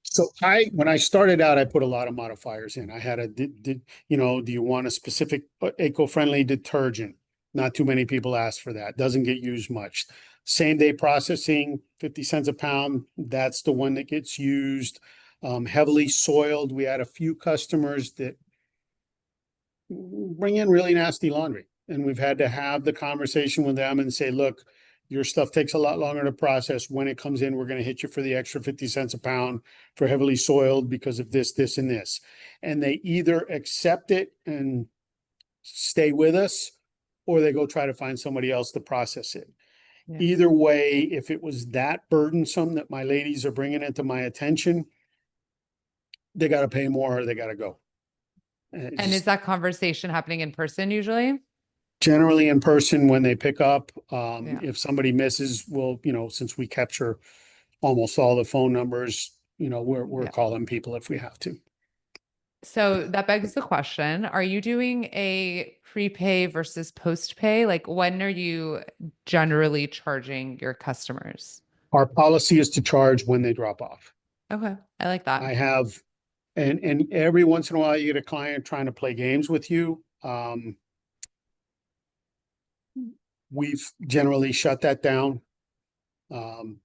So when I started out, I put a lot of modifiers in. I had do you want a specific eco-friendly detergent? Not too many people ask for that. Doesn't get used much. Same day processing, 50 cents a pound. That's the one that gets used. Heavily soiled. We had a few customers that bring in really nasty laundry. And we've had to have the conversation with them and say, look, your stuff takes a lot longer to process. When it comes in, we're going to hit you for the extra 50 cents a pound for heavily soiled because of this, this, and this. And they either accept it and stay with us, or they go try to find somebody else to process it. Yeah. Either way, if it was that burdensome that my ladies are bringing it to my attention, they got to pay more or they got to go. And is Just that conversation happening in person usually? generally in person when they pick up. Yeah. If somebody misses, well, since we capture almost all the phone numbers, we're Yeah. calling people if we have to. So that begs the question, are you doing a prepay versus post pay? Like when are you generally charging your customers? Our policy is to charge when they drop off. Okay. I like that. I have, and every once in a while you get a client trying to play games with you. We've generally shut that down. Um,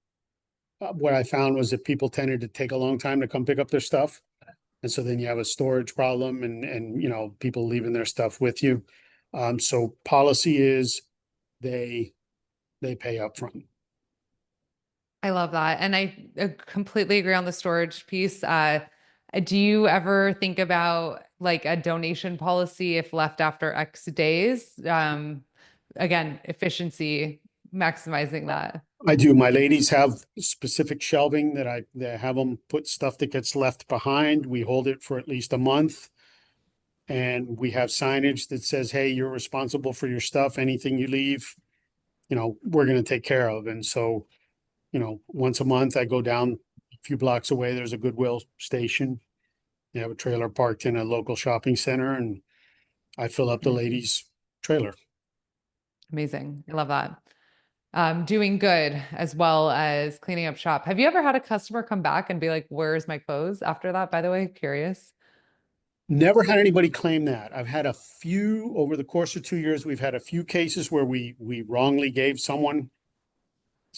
what I found was that people tended to take a long time to come pick up their stuff. And so then you have a storage problem and people leaving their stuff with you. So policy is they pay up front. I love that. And I completely agree on the storage piece. Do you ever think about like a donation policy if left after X days? Again, efficiency, maximizing that. I do. My ladies have specific shelving that have them put stuff that gets left behind. We hold it for at least a month. And we have signage that says, hey, you're responsible for your stuff. Anything you leave, we're going to take care of. And so, once a month I go down a few blocks away. There's a Goodwill station. They have a trailer parked in a local shopping center and I fill up the Yeah. ladies' trailer. Amazing. I love that. Doing good as well as cleaning up shop. Have you ever had a customer come back and be like, where's my clothes after that, by the way? Curious. Never had anybody claim that. I've had a few over the course of 2 years. We've had a few cases where we wrongly gave someone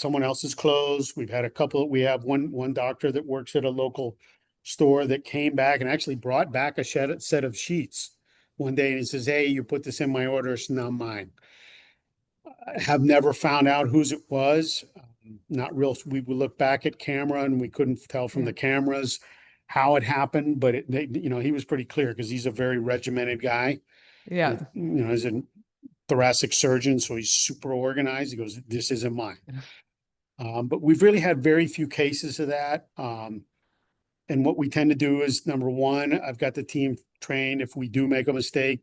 else's clothes. We've had a couple. We have one doctor that works at a local store that came back and actually brought back a set of sheets one day, and he says, "Hey, you put this in my order. It's not mine." I have never found out whose it was. Not real. We would look back at camera and we couldn't tell from Yeah. the cameras how it happened, but he was pretty clear because he's a very regimented guy. Yeah. He's a thoracic surgeon, so he's super organized. He goes, "This isn't mine." But we've really had very few cases of that. And what we tend to do is number one, I've got the team trained. If we do make a mistake,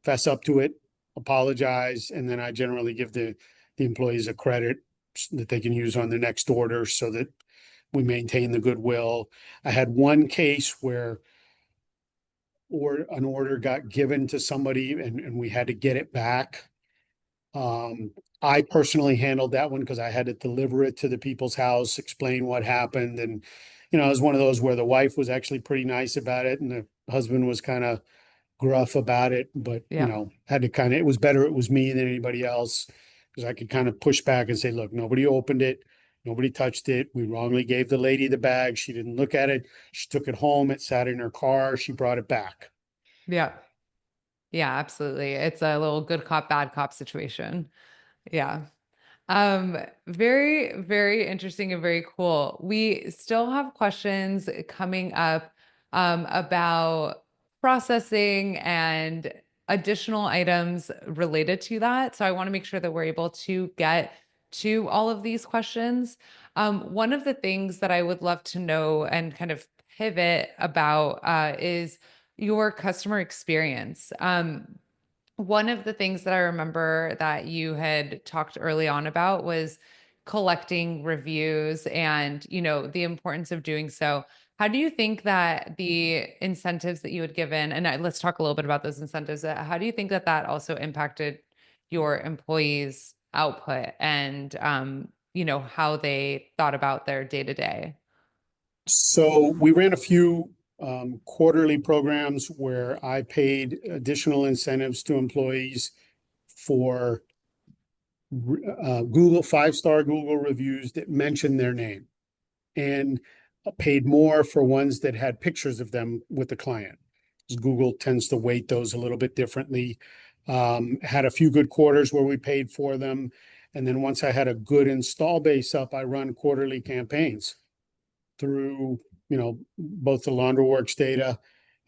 fess up to it, apologize, and then I generally give the employees a credit that they can use on their next order so that we maintain the goodwill. I had one case where an order got given to somebody and we had to get it back. Um, I personally handled that one because I had to deliver it to the people's house, explain what happened. And, it was one of those where the wife was actually pretty nice about it and the husband was kind of gruff about it, but, Yeah. had to it was better it was me than anybody else because I could kind of push back and say, look, nobody opened it. Nobody touched it. We wrongly gave the lady the bag. She didn't look at it. She took it home. It sat in her car. She brought it back. Yeah. Yeah, absolutely. It's a little good cop, bad cop situation. Yeah. Very, very interesting and very cool. We still have questions coming up about processing and additional items related to that. So I want to make sure that we're able to get to all of these questions. One of the things that I would love to know and kind of pivot about is your customer experience. One of the things that I remember that you had talked early on about was collecting reviews and, the importance of doing so. How do you think that the incentives that you had given, and let's talk a little bit about those incentives, how do you think that that also impacted your employees' output and, how they thought about their day to day? So we ran a few quarterly programs where I paid additional incentives to employees for Google 5-star Google reviews that mentioned their name, and paid more for ones that had pictures of them with the client. Google tends to weight those a little bit differently. Had a few good quarters where we paid for them. And then once I had a good install base up, I run quarterly campaigns through, both the LaundroWorks data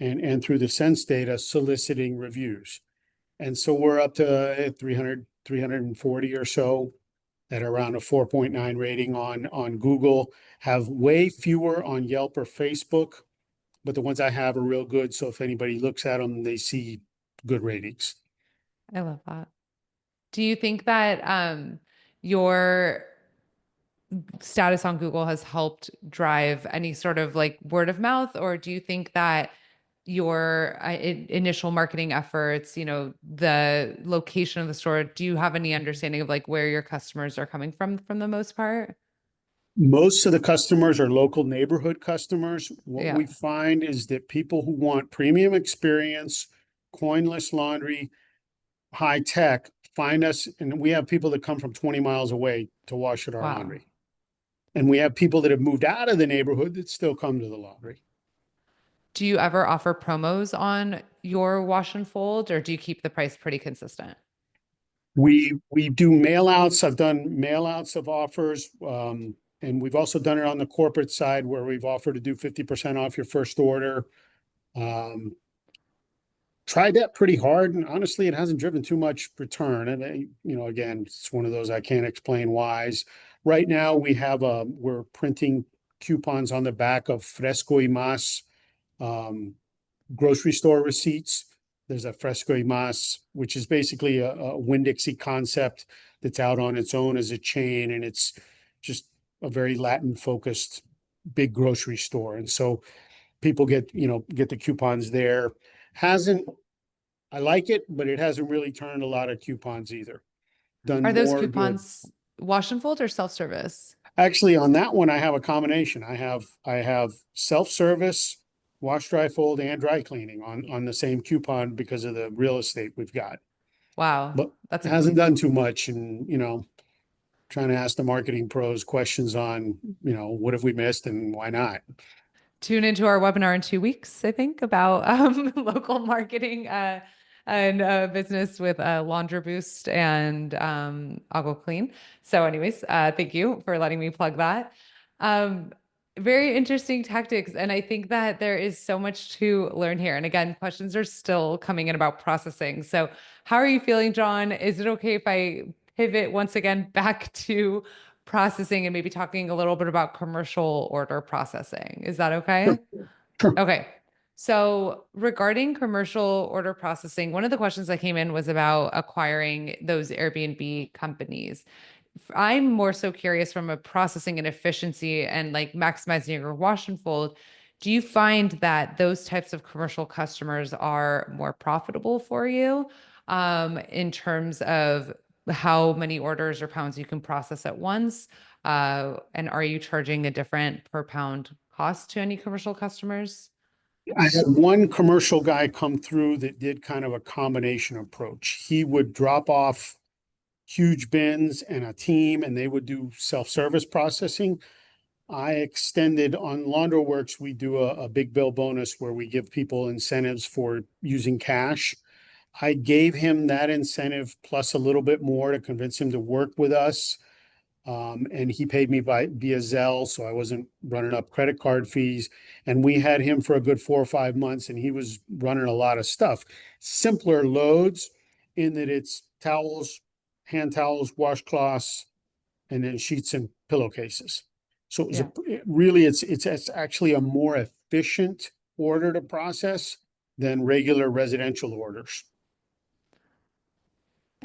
and through the Sense data, soliciting reviews. And so we're up to 340 or so at around a 4.9 rating on Google, have way fewer on Yelp or Facebook, but the ones I have are real good. So if anybody looks at them, they see good ratings. I love that. Do you think that your status on Google has helped drive any sort of like word of mouth, or do you think that your initial marketing efforts, the location of the store, do you have any understanding of like where your customers are coming from the most part? Most of the customers are local neighborhood customers. What Yeah. we find is that people who want premium experience, coinless laundry, high tech, find us. And we have people that come from 20 miles away to wash at our Wow. laundry. And we have people that have moved out of the neighborhood that still come to the laundry. Do you ever offer promos on your wash and fold, or do you keep the price pretty consistent? We do mail outs. I've done mail outs of offers. And we've also done it on the corporate side where we've offered to do 50% off your first order. Um, Tried that pretty hard, and honestly, it hasn't driven too much return. And again, it's one of those I can't explain whys. Right now, we're printing coupons on the back of Fresco y Mas grocery store receipts. There's a Fresco y Mas, which is basically a Winn-Dixie concept that's out on its own as a chain, and it's just a very Latin focused big grocery store. And so people get the coupons there. Hasn't I like it, but it hasn't really turned a lot of coupons either. Done Are those more good. coupons wash and fold or self-service? Actually, on that one, I have a combination. I have self-service, wash, dry, fold, and dry cleaning on the same coupon because of the real estate we've got. Wow, But that's it hasn't impressive. done too much, and trying to ask the marketing pros questions on, what have we missed and why not? Tune into our webinar in 2 weeks, I think, about local marketing and business with Laundry Boost and I'll Clean. So, anyways, thank you for letting me plug that. Um, Very interesting tactics. And I think that there is so much to learn here. And again, questions are still coming in about processing. So, how are you feeling, John? Is it okay if I pivot once again back to processing and maybe talking a little bit about commercial order processing? Is that okay? Sure, sure. Okay. So, regarding commercial order processing, one of the questions that came in was about acquiring those Airbnb companies. I'm more so curious from a processing and efficiency and like maximizing your wash and fold. Do you find that those types of commercial customers are more profitable for you in terms of how many orders or pounds you can process at once? And are you charging a different per pound cost to any commercial customers? I had one commercial guy come through that did kind of a combination approach. He would drop off huge bins and a team, and they would do self-service processing. I extended on LaundroWorks, we do a big bill bonus where we give people incentives for using cash. I gave him that incentive plus a little bit more to convince him to work with us. And he paid me via Zelle, so I wasn't running up credit card fees. And we had him for a good 4 or 5 months, and he was running a lot of stuff. Simpler loads in that it's towels, hand towels, washcloths, and then sheets and pillowcases. So Yeah. it's actually a more efficient order to process than regular residential orders.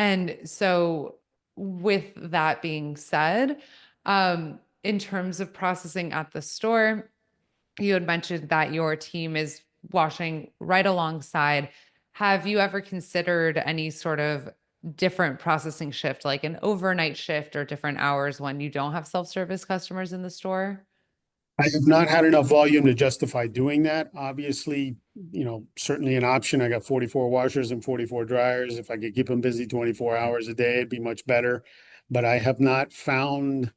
And so, with that being said, in terms of processing at the store, you had mentioned that your team is washing right alongside. Have you ever considered any sort of different processing shift, like an overnight shift or different hours when you don't have self-service customers in the store? I have not had enough volume to justify doing that. Obviously, certainly an option. I got 44 washers and 44 dryers. If I could keep them busy 24 hours a day, it'd be much better. But I have not found,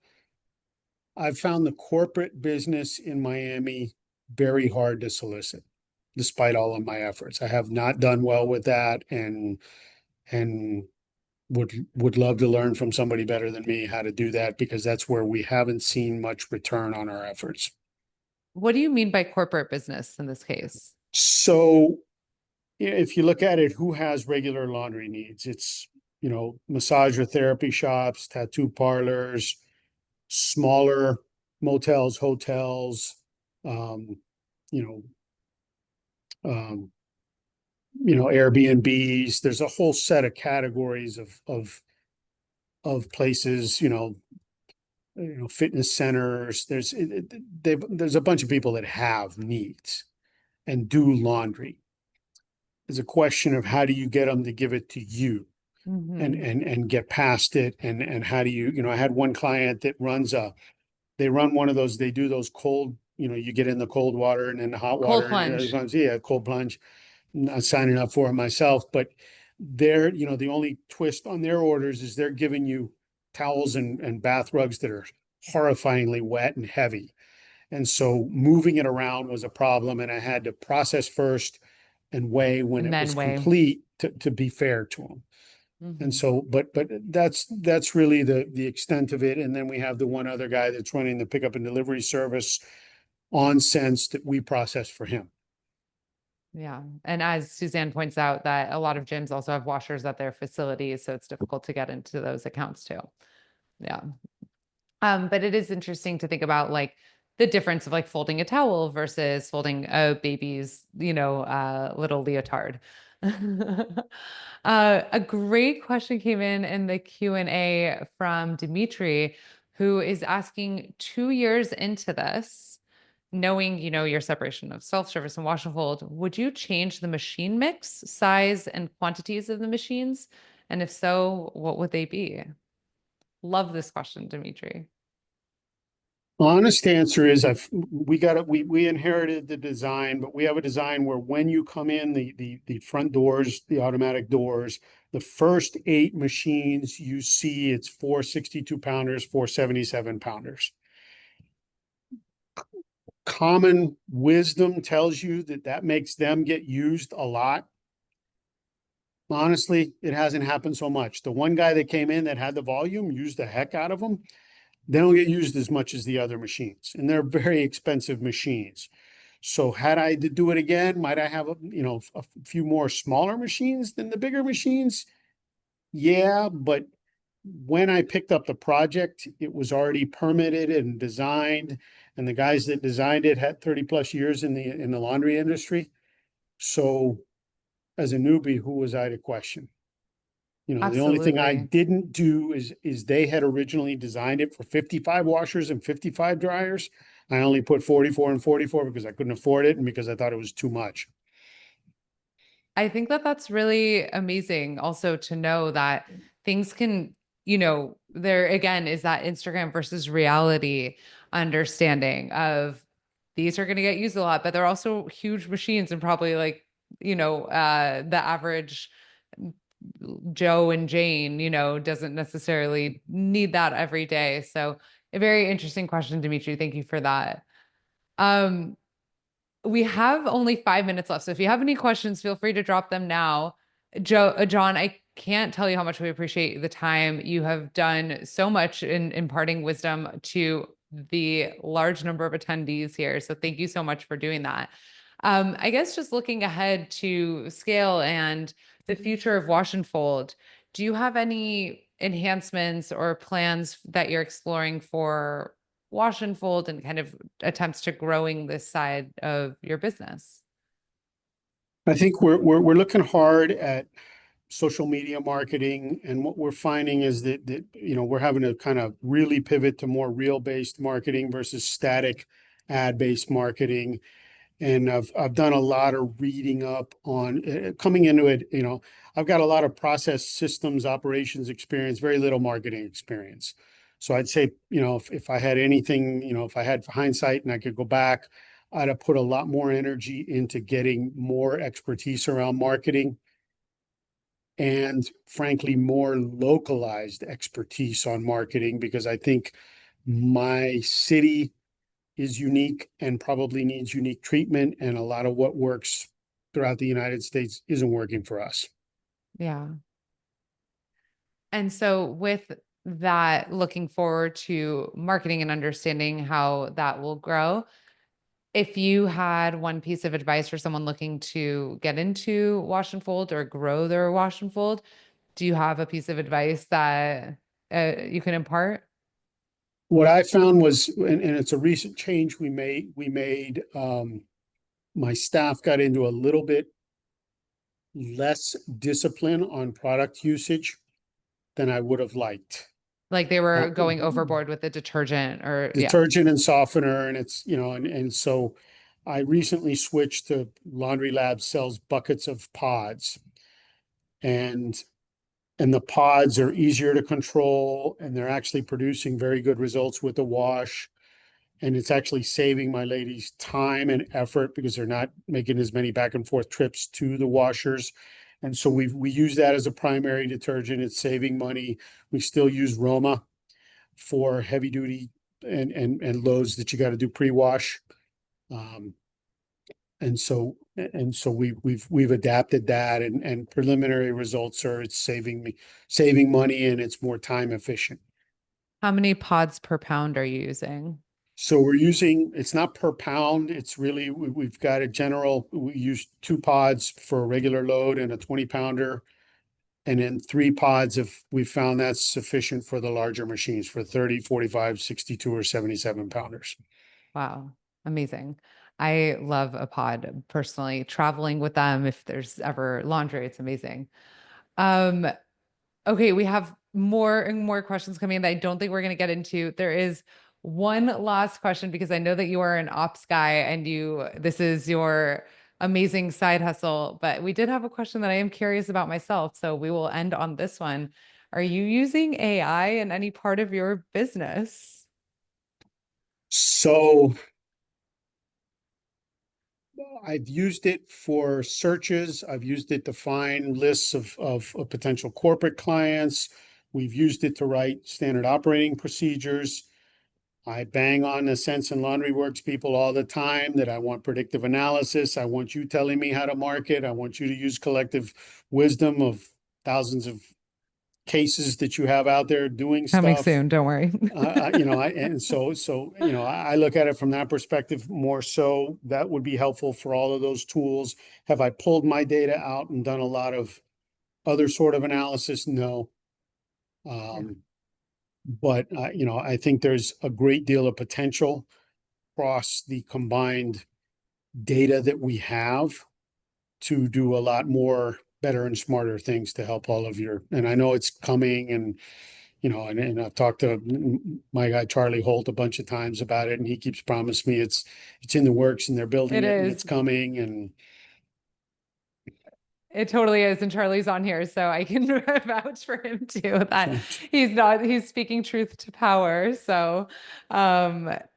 I've found the corporate business in Miami very hard to solicit, despite all of my efforts. I have not done well with that and would love to learn from somebody better than me how to do that because that's where we haven't seen much return on our efforts. What do you mean by corporate business in this case? So if you look at it, who has regular laundry needs? It's, massage or therapy shops, tattoo parlors, smaller motels, hotels, um, you know, um, Airbnbs. There's a whole set of categories of places, fitness centers. There's a bunch of people that have needs and do laundry. It's a question of how do you get them to give it to you Mhm. and get past it and how do you, I had one client that they run one of those, they do those cold, you get in the cold water and then the hot water Cold and plunge. everyone's, yeah, cold plunge. I'm not signing up for it myself, but the only twist on their orders is they're giving you towels and bath rugs that are horrifyingly wet and heavy. And so moving it around was a problem. And I had to process first and weigh when And it was then way. complete to be fair to them. And Mhm. so, but that's really the extent of it. And then we have the one other guy that's running the pickup and delivery service on Sense that we process for him. Yeah. And as Suzanne points out, that a lot of gyms also have washers at their facilities, so it's difficult to get into those accounts too. Yeah. But it is interesting to think about like the difference of like folding a towel versus folding a baby's, little leotard. A great question came in the Q&A from Dimitri, who is asking 2 years into this, knowing, your separation of self-service and wash and fold, would you change the machine mix, size, and quantities of the machines? And if so, what would they be? Love this question, Dimitri. Honest answer is we got it. We inherited the design, but we have a design where when you come in the front doors, the automatic doors, the first 8 machines you see, it's 4 62 pounders, 4 77 pounders. Common wisdom tells you that that makes them get used a lot. Honestly, it hasn't happened so much. The one guy that came in that had the volume used the heck out of them. They don't get used as much as the other machines, and they're very expensive machines. So had I to do it again, might I have a few more smaller machines than the bigger machines? Yeah, but when I picked up the project, it was already permitted and designed, and the guys that designed it had 30 plus years in the laundry industry. So as a newbie, who was I to question? The only thing I Absolutely. didn't do is they had originally designed it for 55 washers and 55 dryers. I only put 44 and 44 because I couldn't afford it and because I thought it was too much. I think that that's really amazing also to know that things can, there again is that Instagram versus reality understanding of these are going to get used a lot, but they're also huge machines and probably like, the average Joe and Jane, doesn't necessarily need that every day. So a very interesting question, Dimitri. Thank you for that. Um, we have only 5 minutes left. So if you have any questions, feel free to drop them now. John, I can't tell you how much we appreciate the time. You have done so much in imparting wisdom to the large number of attendees here. So thank you so much for doing that. I guess just looking ahead to scale and the future of Wash and Fold, do you have any enhancements or plans that you're exploring for Wash and Fold and kind of attempts to growing this side of your business? I think we're looking hard at social media marketing. And what we're finding is that we're having to kind of really pivot to more reel-based marketing versus static ad-based marketing. And I've done a lot of reading up on coming into it. I've got a lot of process systems operations experience, very little marketing experience. So I'd say, if I had anything, if I had hindsight and I could go back, I'd have put a lot more energy into getting more expertise around marketing and frankly, more localized expertise on marketing, because I think my city is unique and probably needs unique treatment. And a lot of what works throughout the United States isn't working for us. Yeah. And so with that, looking forward to marketing and understanding how that will grow. If you had one piece of advice for someone looking to get into wash and fold or grow their wash and fold, do you have a piece of advice that you can impart? What I found was, and it's a recent change we made, my staff got into a little bit less discipline on product usage than I would have liked. Like they Uh, were going overboard with the detergent or yeah. Detergent and softener, and and so I recently switched to Laundry Lab sells buckets of pods, and the pods are easier to control, and they're actually producing very good results with the wash. And it's actually saving my ladies time and effort because they're not making as many back and forth trips to the washers. And so we use that as a primary detergent. It's saving money. We still use Roma for heavy duty and loads that you got to do pre-wash. Um, and so we've adapted that, and preliminary results are it's saving money, and it's more time efficient. How many pods per pound are you using? So it's not per pound. It's really, we've got we use 2 pods for a regular load and a 20 pounder. And then 3 pods if we found that's sufficient for the larger machines for 30, 45, 62, or 77 pounders. Wow, amazing. I love a pod personally, traveling with them if there's ever laundry, it's amazing. Um, okay, we have more and more questions coming in that I don't think we're going to get into. There is one last question because I know that you are an ops guy and this is your amazing side hustle, but we did have a question that I am curious about myself, so we will end on this one. Are you using AI in any part of your business? So I've used it for searches. I've used it to find lists of potential corporate clients. We've used it to write standard operating procedures. I bang on the Sense and Laundry Works people all the time that I want predictive analysis. I want you telling me how to market. I want you to use collective wisdom of thousands of cases that you have out there doing Coming stuff. soon, don't worry. I look at it from that perspective more so. That would be helpful for all of those tools. Have I pulled my data out and done a lot of other sort of analysis? No. Yeah. But I think there's a great deal of potential across the combined data that we have to do a lot more better and smarter things to help all of and I know it's coming, and I've talked to my guy Charlie Holt a bunch of times about it, and he keeps promising me it's in the works and they're building It it and is. it's coming. And It totally is. And Charlie's on here, so I can vouch for him too, that so, he's speaking truth to power. So,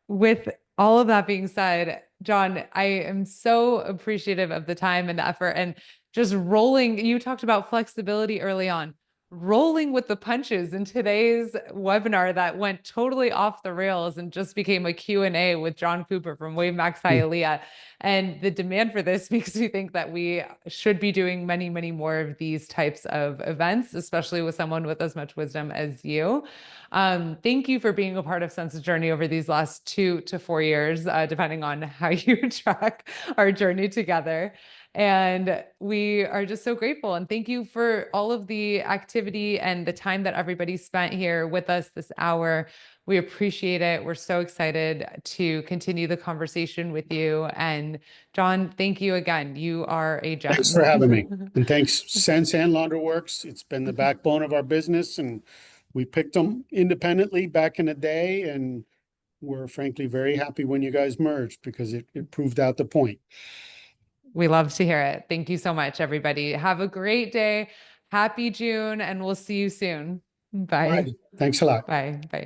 with all of that being said, John, I am so appreciative of the time and the effort and just rolling. You talked about flexibility early on, rolling with the punches in today's webinar that went totally off the rails and just became a Q&A with John Cooper from Wave Max Hialeah. And the demand for this makes me think that we should be doing many, many more of these types of events, especially with someone with as much wisdom as you. Thank you for being a part of Sense's journey over these last 2 to 4 years, depending on how you track our journey together. And we are just so grateful. And thank you for all of the activity and the time that everybody spent here with us this hour. We appreciate it. We're so excited to continue the conversation with you. And John, thank you again. You are a Thanks for gem. having me. And thanks, Sense and Laundroworks. It's been the backbone of our business, and we picked them independently back in the day. And we're frankly very happy when you guys merged because it proved out the point. We love to hear it. Thank you so much, everybody. Have a great day. Happy June, and we'll see you soon. All Bye. right. Thanks a lot. Bye. Bye.